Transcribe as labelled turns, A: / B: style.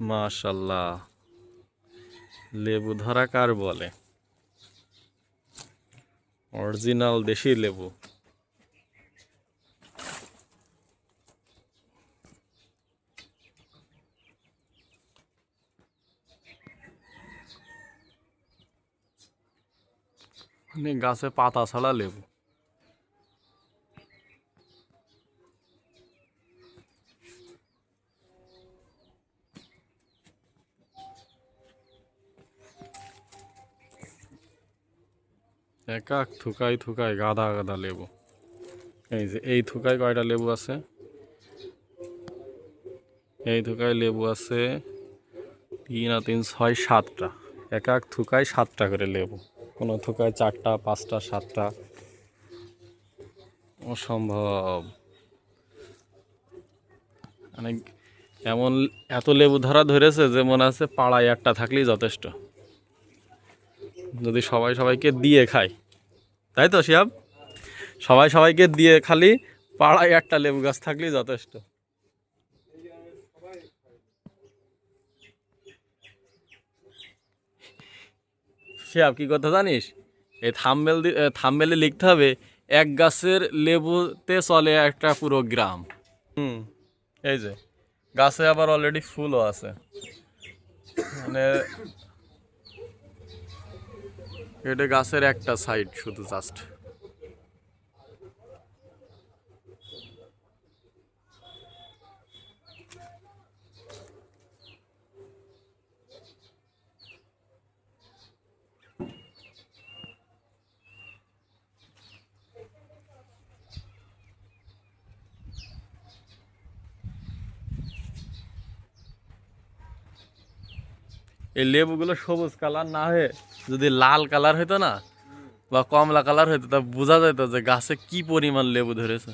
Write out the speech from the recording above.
A: মাশাল্লাহ, লেবু ধরা কার বলে? অরিজিনাল দেশি লেবু। মানে গাছে পাতা ছাড়া লেবু। এক এক থুকায় থুকায় গাদা গাদা লেবু। এই যে এই থুকায় কয়টা লেবু আছে? এই থুকায় লেবু আছে 3 আর 3 6 7টা। এক এক থুকায় 7টা করে লেবু। কোনো থুকায় 4টা 5টা 7টা। অসম্ভব। মানে এমন এত লেবু ধরা ধরেছে যে মনে আছে পাড়ায় একটা থাকলেই যথেষ্ট, যদি সবাই সবাইকে দিয়ে খায়। তাই তো শিহাব? সবাই সবাইকে দিয়ে খালি পাড়ায় একটা লেবু গাছ থাকলেই যথেষ্ট। শিহাব কি কথা জানিস? এই থাম্বনেলে লিখতে হবে এক গাছের লেবুতে চলে একটা পুরো গ্রাম। হুম, এই যে গাছে আবার অলরেডি ফুলও আছে। মানে এটা গাছের একটা সাইড শুধু জাস্ট। এই লেবুগুলো সবুজ কালার না হয়ে যদি লাল কালার হতো না বা কমলা কালার হতো তা বোঝা যেত যে গাছে কি পরিমাণ লেবু ধরেছে।